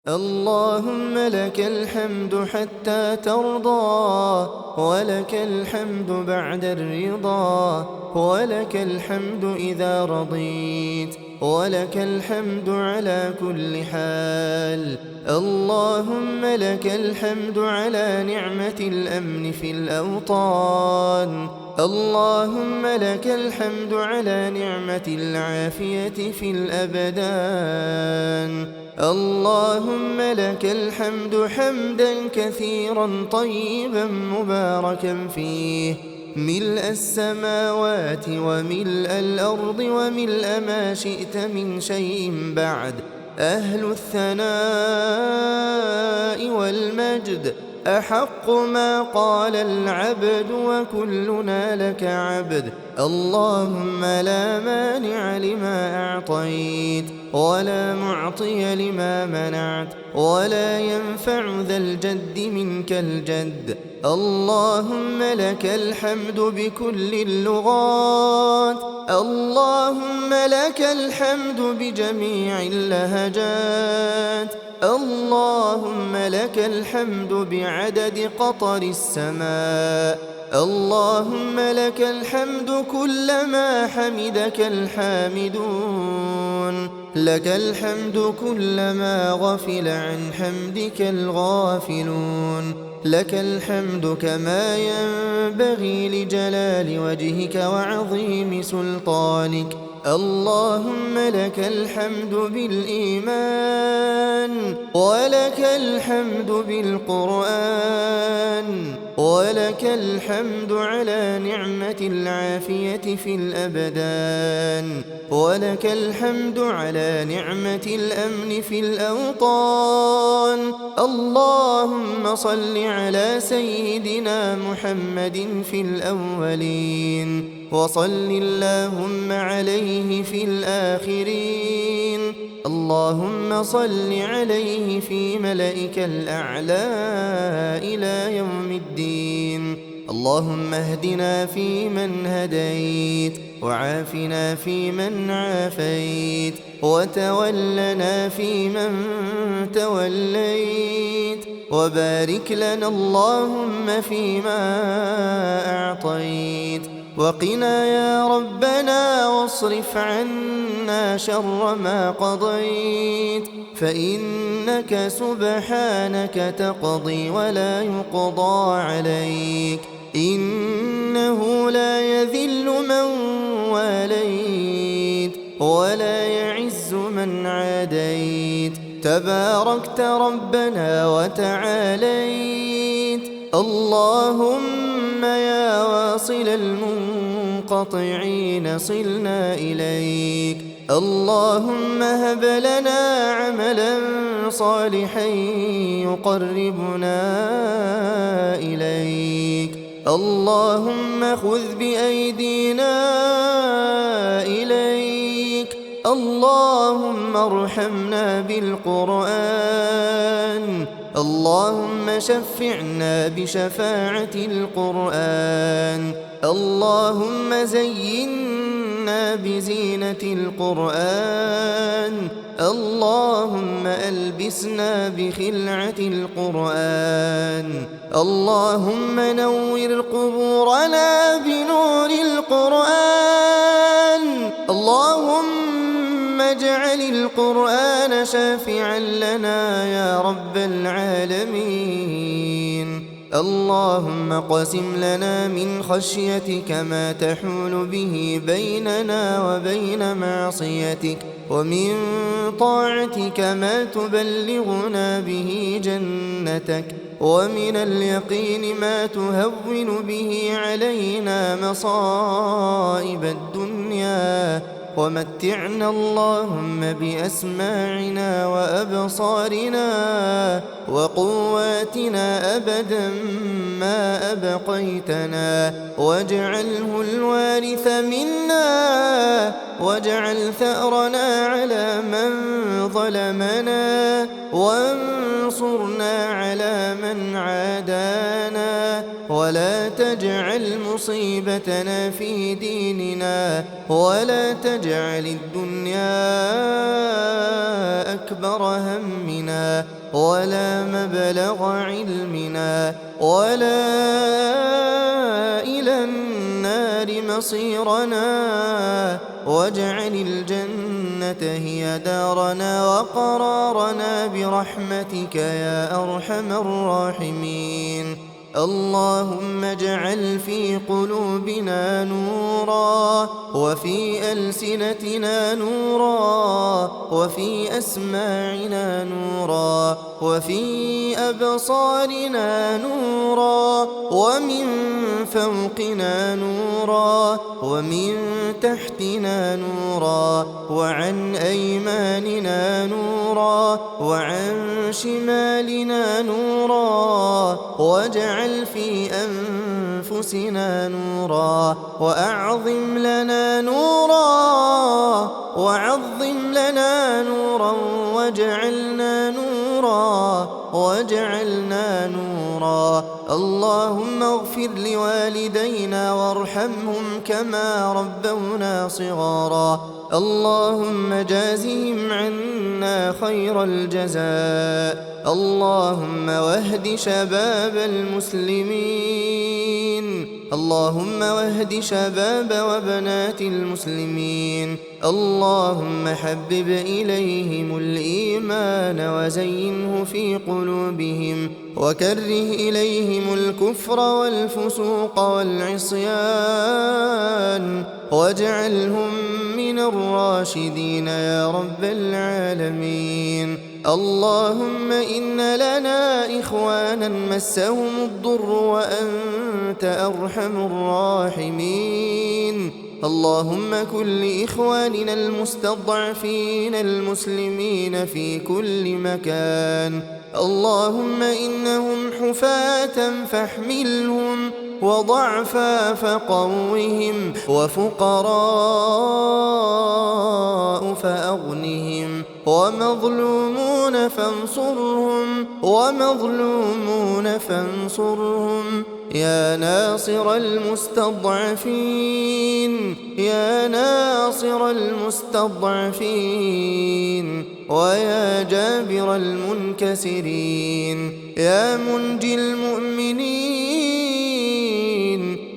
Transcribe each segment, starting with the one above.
اللهم لك الحمد حتى ترضى، ولك الحمد بعد الرضا، ولك الحمد إذا رضيت، ولك الحمد على كل حال. اللهم لك الحمد على نعمة الأمن في الأوطان، اللهم لك الحمد على نعمة العافية في الأبدان، اللهم لك الحمد حمدا كثيرا طيبا مباركا فيه، ملء السماوات وملء الأرض وملء ما شئت من شيء بعد. أهل الثناء والمجد أحق ما قال العبد وكلنا لك عبد. اللهم لا مانع لما أعطيت، ولا معطي لما منعت، ولا ينفع ذا الجد منك الجد. اللهم لك الحمد بكل اللغات، اللهم لك الحمد بجميع اللهجات، اللهم لك الحمد بعدد قطر السماء، اللهم لك الحمد كلما حمدك الحامدون، لك الحمد كلما غفل عن حمدك الغافلون، لك الحمد كما ينبغي لجلال وجهك وعظيم سلطانك. اللهم لك الحمد بالإيمان، ولك الحمد بالقرآن، ولك الحمد على نعمة العافية في الأبدان، ولك الحمد على نعمة الأمن في الأوطان. اللهم صل على سيدنا محمد في الأولين، وصل اللهم عليه في الآخرين. اللهم صل عليه في ملائك الأعلى إلى يوم الدين. اللهم اهدنا فيمن هديت، وعافنا فيمن عافيت، وتولنا فيمن توليت، وبارك لنا اللهم فيما أعطيت، وقنا يا ربنا واصرف عنا شر ما قضيت، فإنك سبحانك تقضي ولا يقضى عليك، إنه لا يذل من واليت ولا يعز من عاديت، تباركت ربنا وتعاليت. اللهم يا واصل المنقطعين صلنا إليك، اللهم هب لنا عملا صالحا يقربنا إليك، اللهم خذ بأيدينا إليك، اللهم ارحمنا بالقرآن، اللهم شفعنا بشفاعة القرآن، اللهم زينا بزينة القرآن، اللهم ألبسنا بخلعة القرآن، اللهم نور قبورنا بنور القرآن، اللهم اجعل القرآن شافعا لنا يا رب العالمين. اللهم قسم لنا من خشيتك ما تحول به بيننا وبين معصيتك، ومن طاعتك ما تبلغنا به جنتك، ومن اليقين ما تهون به علينا مصائب الدنيا، ومتعنا اللهم بأسماعنا وأبصارنا وقواتنا أبدا ما أبقيتنا، واجعله الوارث منا، واجعل ثأرنا على من ظلمنا، وانصرنا على من عادانا، ولا تجعل مصيبتنا في ديننا، ولا تجعل الدنيا أكبر أكبر همنا ولا مبلغ علمنا ولا إلى النار مصيرنا، واجعل الجنة هي دارنا وقرارنا برحمتك يا أرحم الراحمين. اللهم اجعل في قلوبنا نورا وفي ألسنتنا نورا وفي أسماعنا نورا وفي أبصارنا نورا ومن فوقنا نورا ومن تحتنا نورا وعن أيماننا نورا وعن شمالنا نورا، واجعل في أنفسنا نورا وأعظم لنا نورا واجعلنا نورا. اللهم اغفر لوالدينا وارحمهم كما ربونا صغارا. اللهم جازهم عنا خير الجزاء. اللهم واهد شباب المسلمين، اللهم واهد شباب وبنات المسلمين. اللهم حبب إليهم الإيمان وزينه في قلوبهم وكره إليهم الكفر والفسوق والعصيان واجعلهم من الراشدين يا رب العالمين. اللهم إن لنا إخوانا مسهم الضر وأنت أرحم الراحمين. اللهم كن لإخواننا المستضعفين المسلمين في كل مكان. اللهم إنهم حفاة فاحملهم وضعفا فقوهم وفقراء فأغنهم ومظلومون فانصرهم يا ناصر المستضعفين ويا جابر المنكسرين يا منجي المؤمنين.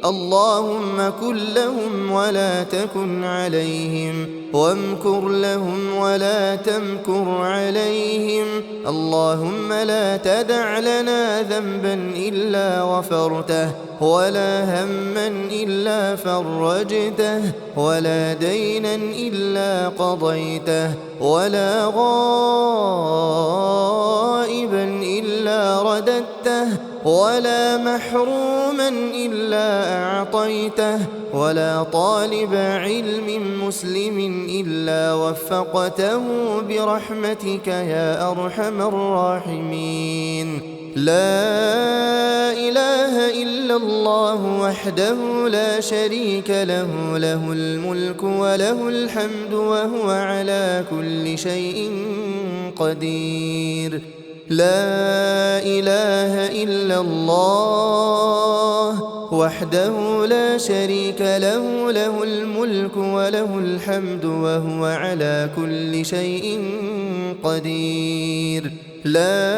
اللهم كن لهم ولا تكن عليهم وامكر لهم ولا تمكر عليهم. اللهم لا تدع لنا ذنبا إلا غفرته ولا هما إلا فرجته ولا دينا إلا قضيته ولا غائبا إلا رددته ولا محروما إلا أعطيته ولا طالب علم مسلم إلا وفقته برحمتك يا أرحم الراحمين. لا إله إلا الله وحده لا شريك له، له الملك وله الحمد وهو على كل شيء قدير. لا إله إلا الله وحده لا شريك له، له الملك وله الحمد وهو على كل شيء قدير. لا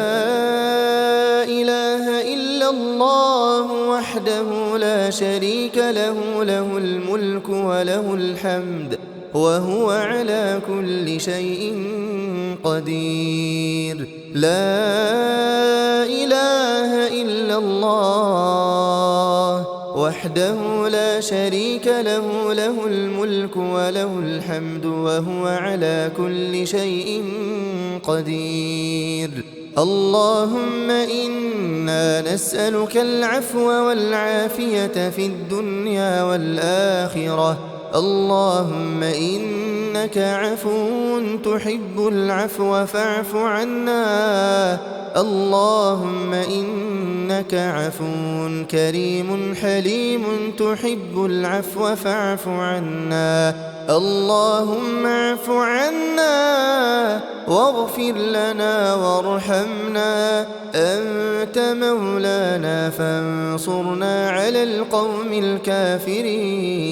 إله إلا الله وحده لا شريك له، له الملك وله الحمد وهو على كل شيء قدير. لا إله إلا الله وحده لا شريك له، له الملك وله الحمد وهو على كل شيء قدير. اللهم إنا نسألك العفو والعافية في الدنيا والآخرة. اللهم إنك عفو تحب العفو فاعف عنا. اللهم إنك عفو كريم حليم تحب العفو فاعف عنا. اللهم اعف عنا واغفر لنا وارحمنا. أنت مولانا فانصرنا على القوم الكافرين.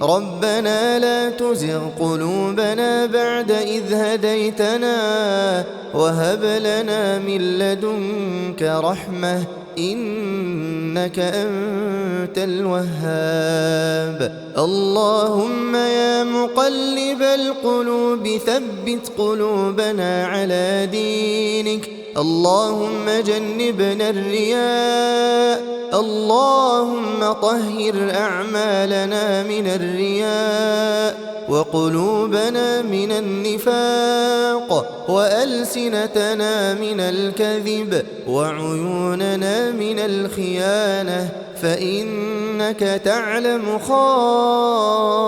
ربنا لا تزغ قلوبنا بعد إذ هديتنا وهب لنا من لدنك رحمة إنك أنت الوهاب. اللهم يا مقلب القلوب ثبت قلوبنا على دينك. اللهم جنبنا الرياء. اللهم طهر أعمالنا من الرياء وقلوبنا من النفاق وألسنتنا من الكذب وعيوننا من الخيانة فإنك تعلم خائنة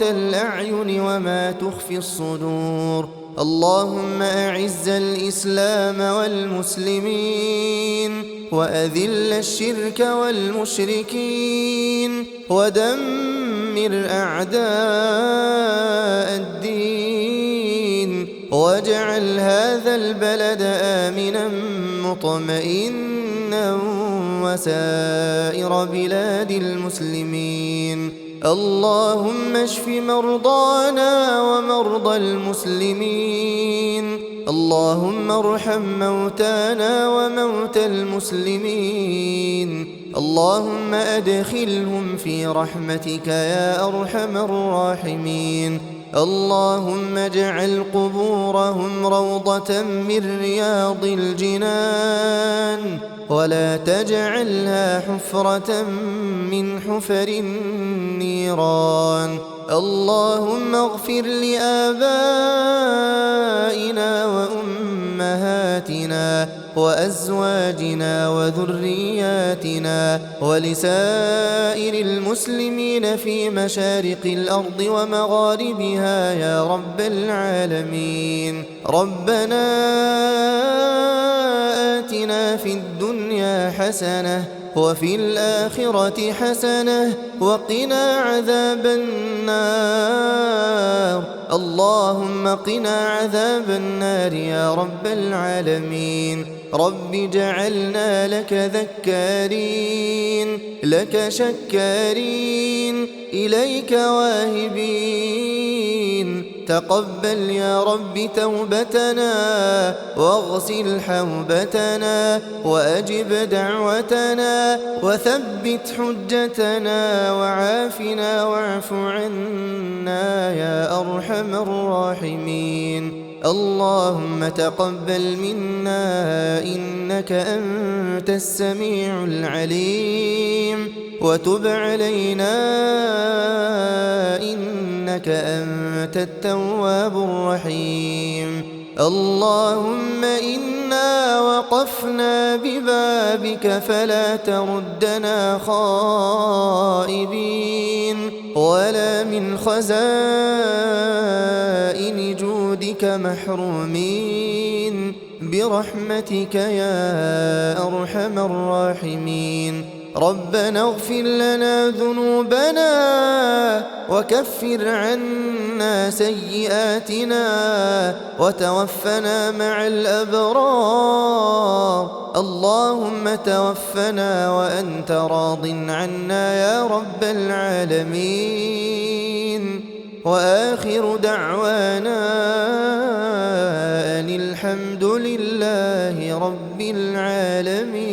الأعين وما تخفي الصدور. اللهم أعز الإسلام والمسلمين وأذل الشرك والمشركين ودمر أعداء الدين واجعل هذا البلد آمنا مطمئنا وسائر بلاد المسلمين. اللهم اشف مرضانا ومرضى المسلمين. اللهم ارحم موتانا وموتى المسلمين. اللهم أدخلهم في رحمتك يا أرحم الراحمين. اللهم اجعل قبورهم روضة من رياض الجنان ولا تجعلها حفرة من حفر النيران. اللهم اغفر لآبائنا وأمهاتنا وأزواجنا وذرياتنا ولسائر المسلمين في مشارق الأرض ومغاربها يا رب العالمين. ربنا آتنا في الدنيا حسنة وفي الآخرة حسنة وقنا عذاب النار. اللهم قنا عذاب النار يا رب العالمين. رب اجعلنا لك ذكارين لك شكارين إليك واهبين. تقبل يا رب توبتنا واغسل حوبتنا وأجب دعوتنا وثبت حجتنا وعافنا واعف عنا يا أرحم الراحمين. اللهم تقبل منا إنك أنت السميع العليم وتب علينا إنك أنت التواب الرحيم. اللهم إنا وقفنا ببابك فلا تردنا خائبين ولا من خزائن جودك محرومين برحمتك يا أرحم الراحمين. ربنا اغفر لنا ذنوبنا وكفر عنا سيئاتنا وتوفنا مع الأبرار. اللهم توفنا وأنت راض عنا يا رب العالمين. وآخر دعوانا أن الحمد لله رب العالمين.